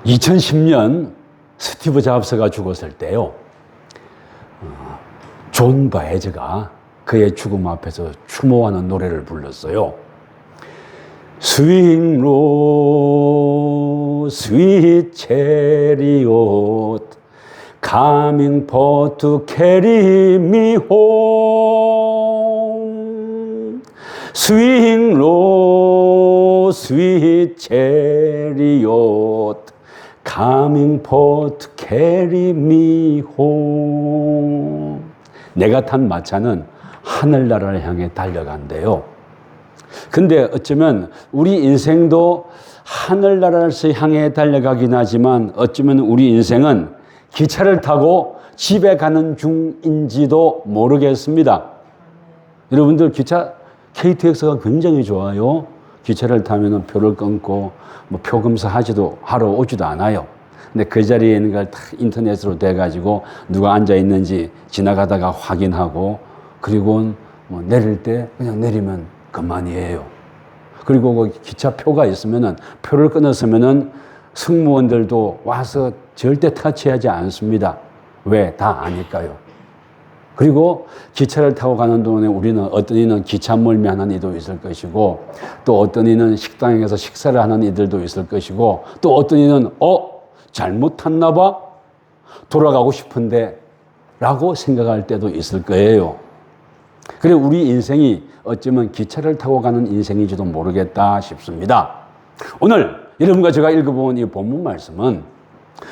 2010년 스티브 잡스가 죽었을 때요, 존 바에즈가 그의 죽음 앞에서 추모하는 노래를 불렀어요. Swing low, sweet chariot, coming for to carry me home. Swing low, sweet chariot, coming for to carry me home. 내가 탄 마차는 하늘나라를 향해 달려간대요. 근데 어쩌면 우리 인생도 하늘나라를 향해 달려가긴 하지만 어쩌면 우리 인생은 기차를 타고 집에 가는 중인지도 모르겠습니다. 여러분들 기차 KTX가 굉장히 좋아요. 기차를 타면 표를 끊고 뭐 표검사 하러 오지도 않아요. 근데 그 자리에 있는 걸 다 인터넷으로 돼가지고 누가 앉아 있는지 지나가다가 확인하고, 그리고 뭐 내릴 때 그냥 내리면 그만이에요. 그리고 그 기차표가 있으면은, 표를 끊었으면은 승무원들도 와서 절대 터치하지 않습니다. 왜? 다 아니까요. 그리고 기차를 타고 가는 동안에 우리는 어떤 이는 기차 멀미하는 이도 있을 것이고, 또 어떤 이는 식당에 가서 식사를 하는 이들도 있을 것이고, 또 어떤 이는 잘못 탔나 봐? 돌아가고 싶은데 라고 생각할 때도 있을 거예요. 그래, 우리 인생이 어쩌면 기차를 타고 가는 인생인지도 모르겠다 싶습니다. 오늘 여러분과 제가 읽어본 이 본문 말씀은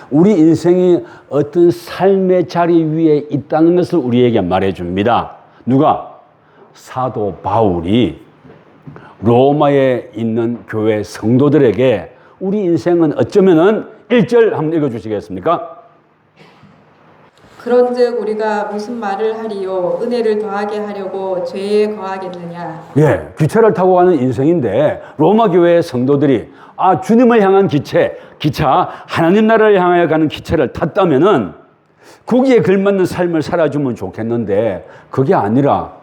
우리 인생이 어떤 삶의 자리 위에 있다는 것을 우리에게 말해줍니다. 누가? 사도 바울이 로마에 있는 교회 성도들에게 우리 인생은 어쩌면은 1절 한번 읽어주시겠습니까? 그런즉 우리가 무슨 말을 하리요? 은혜를 더하게 하려고 죄에 거하겠느냐? 예, 기차를 타고 가는 인생인데 로마 교회의 성도들이 주님을 향한 기차, 하나님 나라를 향하여 가는 기차를 탔다면은 거기에 걸맞는 삶을 살아주면 좋겠는데, 그게 아니라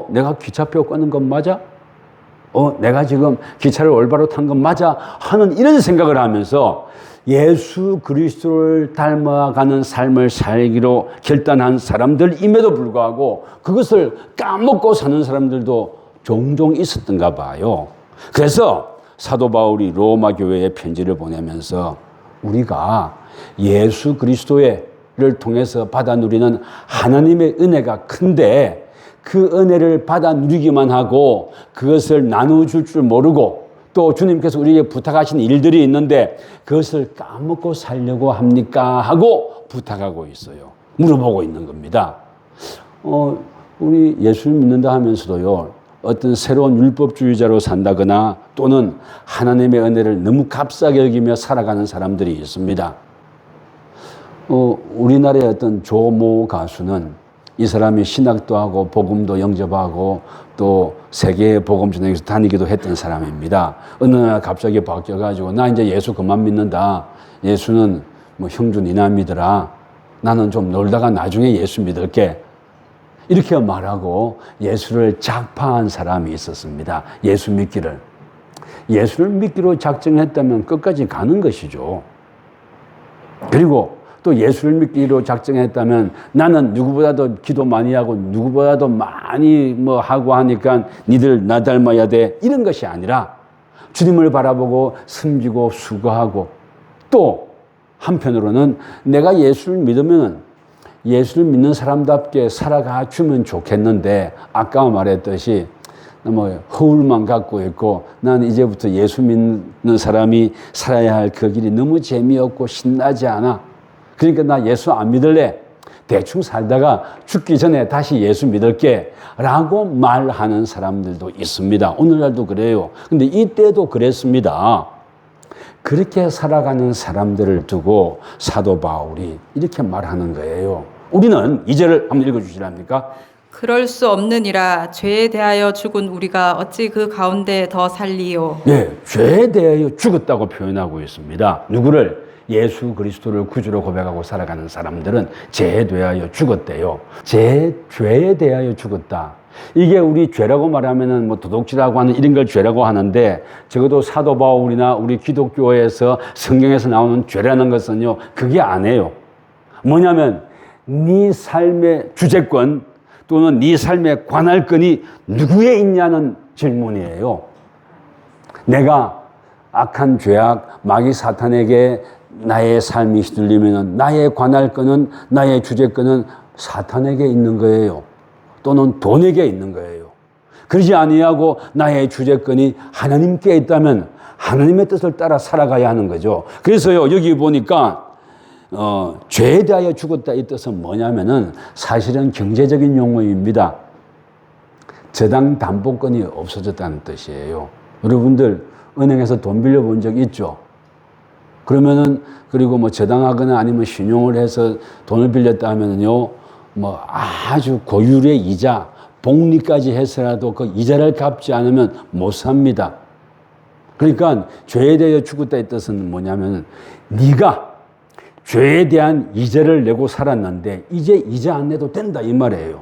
내가 기차표 끊은 건 맞아? 내가 지금 기차를 올바로 탄 건 맞아? 하는 이런 생각을 하면서 예수 그리스도를 닮아가는 삶을 살기로 결단한 사람들임에도 불구하고 그것을 까먹고 사는 사람들도 종종 있었던가 봐요. 그래서 사도 바울이 로마 교회에 편지를 보내면서 우리가 예수 그리스도를 통해서 받아 누리는 하나님의 은혜가 큰데, 그 은혜를 받아 누리기만 하고 그것을 나눠줄 줄 모르고, 또 주님께서 우리에게 부탁하신 일들이 있는데 그것을 까먹고 살려고 합니까? 하고 부탁하고 있어요. 물어보고 있는 겁니다. 우리 예수를 믿는다 하면서도요, 어떤 새로운 율법주의자로 산다거나 또는 하나님의 은혜를 너무 값싸게 여기며 살아가는 사람들이 있습니다. 우리나라의 어떤 조모 가수는 이 사람이 신학도 하고 복음도 영접하고 또 세계의 복음 전쟁에서 다니기도 했던 사람입니다. 어느 날 갑자기 바뀌어가지고 나 이제 예수 그만 믿는다. 예수는 뭐 형주 니나 믿으라. 나는 좀 놀다가 나중에 예수 믿을게. 이렇게 말하고 예수를 작파한 사람이 있었습니다. 예수 믿기를. 예수를 믿기로 작정했다면 끝까지 가는 것이죠. 그리고 또 예수를 믿기로 작정했다면 나는 누구보다도 기도 많이 하고 누구보다도 많이 뭐 하고 하니까 니들 나 닮아야 돼, 이런 것이 아니라 주님을 바라보고 섬기고 수고하고, 또 한편으로는 내가 예수를 믿으면 예수를 믿는 사람답게 살아가 주면 좋겠는데, 아까 말했듯이 뭐 허울만 갖고 있고 나는 이제부터 예수 믿는 사람이 살아야 할 그 길이 너무 재미없고 신나지 않아. 그러니까 나 예수 안 믿을래. 대충 살다가 죽기 전에 다시 예수 믿을게 라고 말하는 사람들도 있습니다. 오늘날도 그래요. 근데 이때도 그랬습니다. 그렇게 살아가는 사람들을 두고 사도 바울이 이렇게 말하는 거예요. 우리는 2절을 한번 읽어주시랍니까? 그럴 수 없느니라. 죄에 대하여 죽은 우리가 어찌 그 가운데 더 살리요? 네, 죄에 대하여 죽었다고 표현하고 있습니다. 누구를? 예수 그리스도를 구주로 고백하고 살아가는 사람들은 죄에 대하여 죽었대요. 죄에 대하여 죽었다. 이게 우리 죄라고 말하면은 뭐 도둑질하고 하는 이런 걸 죄라고 하는데, 적어도 사도 바울이나 우리 기독교에서 성경에서 나오는 죄라는 것은요, 그게 아니에요. 뭐냐면 네 삶의 주재권 또는 네 삶의 관할권이 누구에 있냐는 질문이에요. 내가 악한 죄악, 마귀 사탄에게 나의 삶이 휘둘리면 나의 관할권은, 나의 주재권은 사탄에게 있는 거예요. 또는 돈에게 있는 거예요. 그러지 아니하고 나의 주재권이 하나님께 있다면 하나님의 뜻을 따라 살아가야 하는 거죠. 그래서요, 여기 보니까 죄에 대하여 죽었다 이 뜻은 뭐냐면은 사실은 경제적인 용어입니다. 저당 담보권이 없어졌다는 뜻이에요. 여러분들 은행에서 돈 빌려본 적 있죠? 그러면은, 그리고 뭐 저당하거나 아니면 신용을 해서 돈을 빌렸다 하면은요, 뭐 아주 고율의 이자, 복리까지 해서라도 그 이자를 갚지 않으면 못 삽니다. 그러니까 죄에 대하여 죽었다 이 뜻은 뭐냐면 네가 죄에 대한 이자를 내고 살았는데 이제 이자 안 내도 된다 이 말이에요.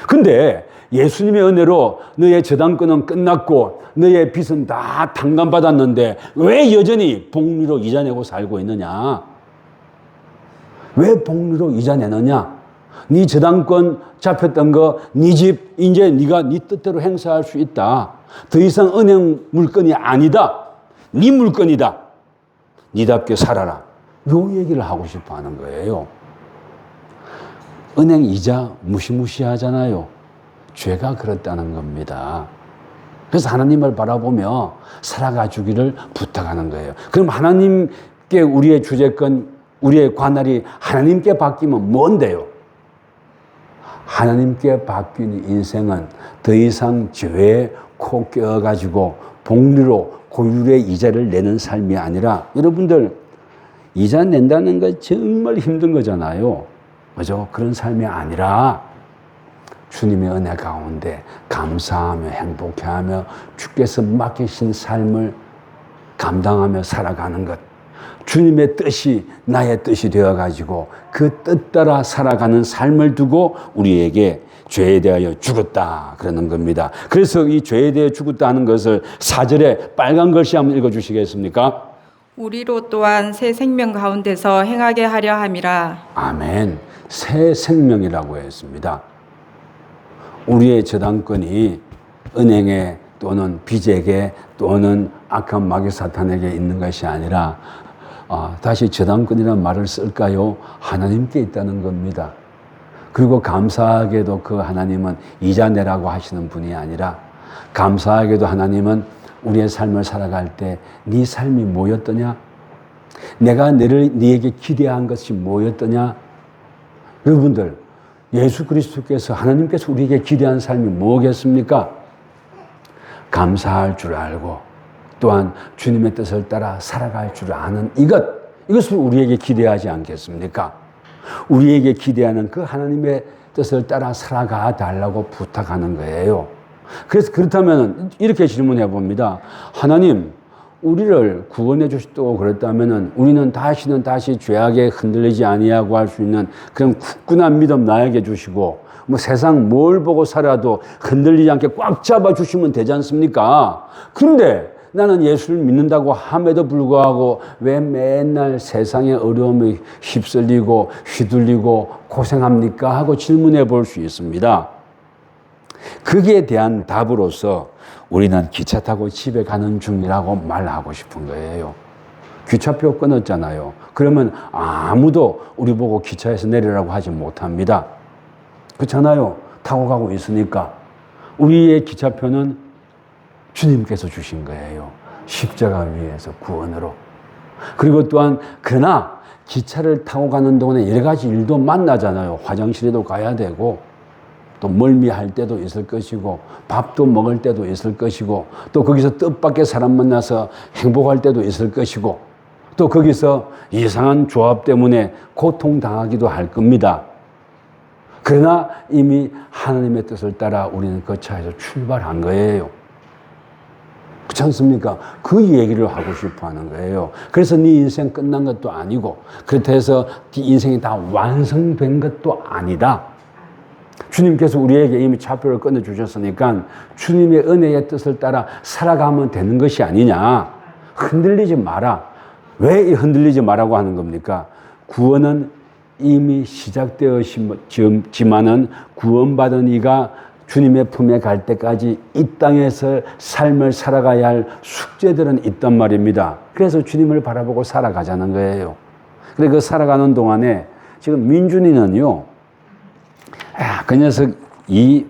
근데 예수님의 은혜로 너의 저당권은 끝났고 너의 빚은 다 탕감받았는데 왜 여전히 복리로 이자 내고 살고 있느냐? 왜 복리로 이자 내느냐? 네 저당권 잡혔던 거, 네 집 이제 네가 네 뜻대로 행사할 수 있다. 더 이상 은행 물건이 아니다. 네 물건이다. 네답게 살아라. 요 얘기를 하고 싶어 하는 거예요. 은행 이자 무시무시하잖아요. 죄가 그렇다는 겁니다. 그래서 하나님을 바라보며 살아가 주기를 부탁하는 거예요. 그럼 하나님께 우리의 주재권, 우리의 관할이 하나님께 바뀌면 뭔데요? 하나님께 바뀐 인생은 더 이상 죄에 코 껴가지고 복리로 고율의 이자를 내는 삶이 아니라, 여러분들 이자 낸다는 거 정말 힘든 거잖아요. 그죠? 그런 삶이 아니라 주님의 은혜 가운데 감사하며 행복해하며 주께서 맡기신 삶을 감당하며 살아가는 것. 주님의 뜻이 나의 뜻이 되어가지고 그 뜻 따라 살아가는 삶을 두고 우리에게 죄에 대하여 죽었다 그러는 겁니다. 그래서 이 죄에 대해 죽었다 하는 것을 4절에 빨간 글씨 한번 읽어주시겠습니까? 우리로 또한 새 생명 가운데서 행하게 하려 함이라. 아멘. 새 생명이라고 했습니다. 우리의 저당권이 은행에 또는 빚에게 또는 악한 마귀 사탄에게 있는 것이 아니라 다시 저당권이라는 말을 쓸까요? 하나님께 있다는 겁니다. 그리고 감사하게도 그 하나님은 이자 내라고 하시는 분이 아니라, 감사하게도 하나님은 우리의 삶을 살아갈 때 네 삶이 뭐였더냐? 내가 네에게 기대한 것이 뭐였더냐? 여러분들, 예수 그리스도께서, 하나님께서 우리에게 기대한 삶이 뭐겠습니까? 감사할 줄 알고 또한 주님의 뜻을 따라 살아갈 줄 아는 이것을 우리에게 기대하지 않겠습니까? 우리에게 기대하는 그 하나님의 뜻을 따라 살아가 달라고 부탁하는 거예요. 그래서 그렇다면 이렇게 질문해 봅니다. 하나님, 우리를 구원해 주시고 그랬다면 우리는 다시 죄악에 흔들리지 아니하고 할 수 있는 그런 굳건한 믿음 나에게 주시고, 뭐 세상 뭘 보고 살아도 흔들리지 않게 꽉 잡아 주시면 되지 않습니까? 그런데 나는 예수를 믿는다고 함에도 불구하고 왜 맨날 세상의 어려움에 휩쓸리고 휘둘리고 고생합니까? 하고 질문해 볼 수 있습니다. 거기에 대한 답으로서 우리는 기차 타고 집에 가는 중이라고 말하고 싶은 거예요. 기차표 끊었잖아요. 그러면 아무도 우리 보고 기차에서 내리라고 하지 못합니다. 그렇잖아요. 타고 가고 있으니까. 우리의 기차표는 주님께서 주신 거예요. 십자가 위에서 구원으로. 그리고 또한 그러나 기차를 타고 가는 동안에 여러 가지 일도 만나잖아요. 화장실에도 가야 되고 또 멀미할 때도 있을 것이고 밥도 먹을 때도 있을 것이고 또 거기서 뜻밖의 사람 만나서 행복할 때도 있을 것이고 또 거기서 이상한 조합 때문에 고통당하기도 할 겁니다. 그러나 이미 하나님의 뜻을 따라 우리는 그 차에서 출발한 거예요. 그렇지 않습니까? 그 얘기를 하고 싶어 하는 거예요. 그래서 네 인생 끝난 것도 아니고 그렇다 해서 네 인생이 다 완성된 것도 아니다. 주님께서 우리에게 이미 차표를 끊어주셨으니까 주님의 은혜의 뜻을 따라 살아가면 되는 것이 아니냐. 흔들리지 마라. 왜 이 흔들리지 마라고 하는 겁니까? 구원은 이미 시작되었지만은 구원받은 이가 주님의 품에 갈 때까지 이 땅에서 삶을 살아가야 할 숙제들은 있단 말입니다. 그래서 주님을 바라보고 살아가자는 거예요. 그래 그 살아가는 동안에 지금 민준이는요, 그 녀석 이현이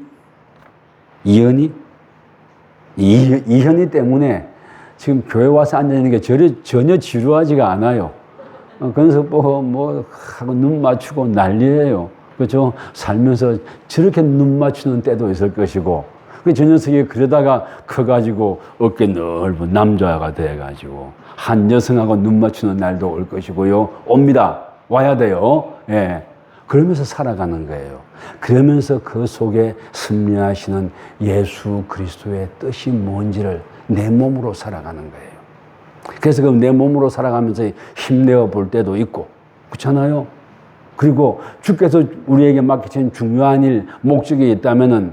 때문에 지금 교회 와서 앉아있는 게 전혀 지루하지가 않아요. 그래서 뭐 하고 눈 맞추고 난리예요. 그렇죠? 살면서 저렇게 눈 맞추는 때도 있을 것이고, 저 녀석이 그러다가 커가지고 어깨 넓은 남자가 돼가지고 한 여성하고 눈 맞추는 날도 올 것이고요. 옵니다. 와야 돼요. 예. 그러면서 살아가는 거예요. 그러면서 그 속에 승리하시는 예수 그리스도의 뜻이 뭔지를 내 몸으로 살아가는 거예요. 그래서 그 내 몸으로 살아가면서 힘내어 볼 때도 있고, 그렇잖아요? 그리고 주께서 우리에게 맡기신 중요한 일, 목적이 있다면은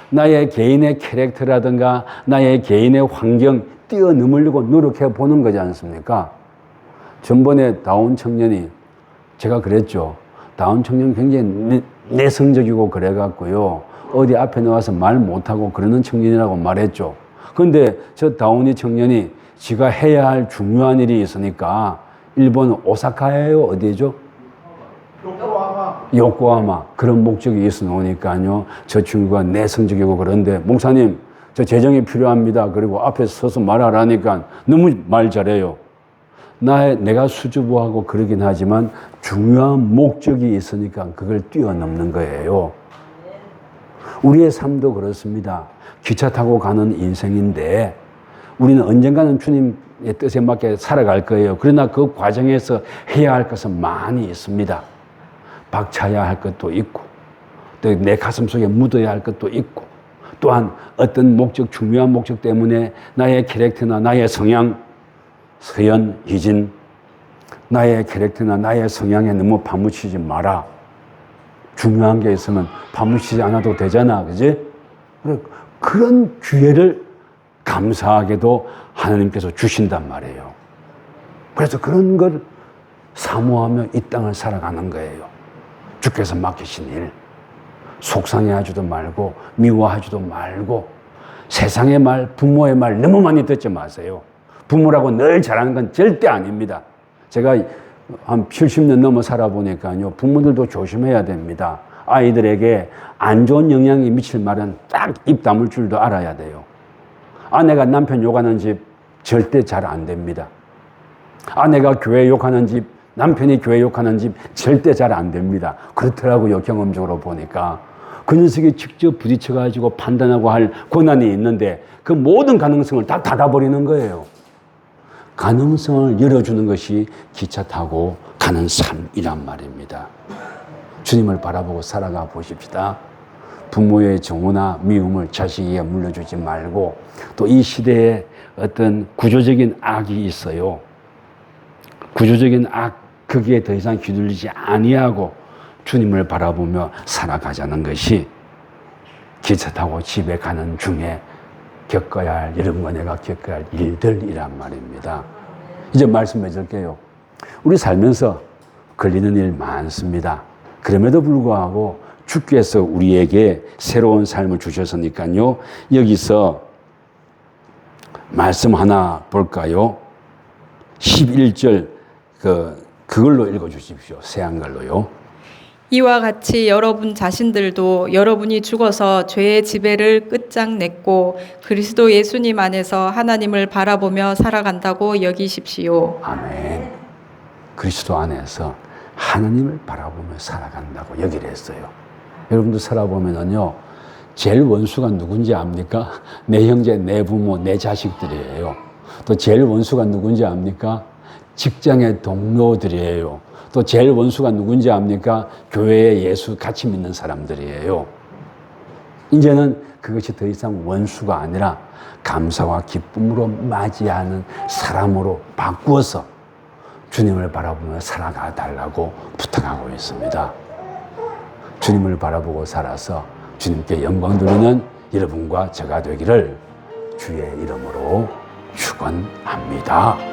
나의 개인의 캐릭터라든가 나의 개인의 환경 뛰어넘으려고 노력해 보는 거지 않습니까? 전번에 다운 청년이, 제가 그랬죠. 다운 청년 굉장히 내성적이고 그래갖고요. 어디 앞에 나와서 말 못하고 그러는 청년이라고 말했죠. 그런데 저 다운이 청년이 지가 해야 할 중요한 일이 있으니까 일본 오사카예요. 어디죠? 요코하마. 그런 목적이 있어 놓으니까요. 저 친구가 내성적이고 그런데 목사님 저 재정이 필요합니다. 그리고 앞에 서서 말하라니까 너무 말 잘해요. 내가 수줍어하고 그러긴 하지만 중요한 목적이 있으니까 그걸 뛰어넘는 거예요. 우리의 삶도 그렇습니다. 기차 타고 가는 인생인데 우리는 언젠가는 주님의 뜻에 맞게 살아갈 거예요. 그러나 그 과정에서 해야 할 것은 많이 있습니다. 박차야 할 것도 있고 또 내 가슴 속에 묻어야 할 것도 있고 또한 어떤 목적, 중요한 목적 때문에 나의 캐릭터나 나의 성향, 서연, 희진, 나의 캐릭터나 나의 성향에 너무 파묻히지 마라. 중요한 게 있으면 파묻히지 않아도 되잖아. 그지? 그런 기회를 감사하게도 하나님께서 주신단 말이에요. 그래서 그런 걸 사모하며 이 땅을 살아가는 거예요. 주께서 맡기신 일. 속상해하지도 말고 미워하지도 말고 세상의 말, 부모의 말 너무 많이 듣지 마세요. 부모라고 늘 잘하는 건 절대 아닙니다. 제가 한 70년 넘어 살아보니까요. 부모들도 조심해야 됩니다. 아이들에게 안 좋은 영향이 미칠 말은 딱 입 다물 줄도 알아야 돼요. 아내가 남편 욕하는 집 절대 잘 안 됩니다. 아내가 교회 욕하는 집, 남편이 교회 욕하는 집 절대 잘 안 됩니다. 그렇더라고요. 경험적으로 보니까. 그 녀석이 직접 부딪혀가지고 판단하고 할 권한이 있는데 그 모든 가능성을 다 닫아버리는 거예요. 가능성을 열어주는 것이 기차 타고 가는 삶이란 말입니다. 주님을 바라보고 살아가 보십시다. 부모의 정오나 미움을 자식에게 물려주지 말고 또 이 시대에 어떤 구조적인 악이 있어요. 구조적인 악, 거기에 더 이상 휘둘리지 아니하고 주님을 바라보며 살아가자는 것이 기차 타고 집에 가는 중에 겪어야 할 여러분과 내가 겪어야 할 일들이란 말입니다. 이제 말씀해 줄게요. 우리 살면서 걸리는 일 많습니다. 그럼에도 불구하고 주께서 우리에게 새로운 삶을 주셨으니까요. 여기서 말씀 하나 볼까요? 11절 그걸로 읽어주십시오. 새 한글로요. 이와 같이 여러분 자신들도 여러분이 죽어서 죄의 지배를 끝장냈고 그리스도 예수님 안에서 하나님을 바라보며 살아간다고 여기십시오. 아멘. 그리스도 안에서 하나님을 바라보며 살아간다고 여기를 했어요. 여러분도 살아보면은요, 제일 원수가 누군지 압니까? 내 형제, 내 부모, 내 자식들이에요. 또 제일 원수가 누군지 압니까? 직장의 동료들이에요. 또 제일 원수가 누군지 압니까? 교회에 예수 같이 믿는 사람들이에요. 이제는 그것이 더 이상 원수가 아니라 감사와 기쁨으로 맞이하는 사람으로 바꾸어서 주님을 바라보며 살아가 달라고 부탁하고 있습니다. 주님을 바라보고 살아서 주님께 영광 돌리는 여러분과 제가 되기를 주의 이름으로 축원합니다.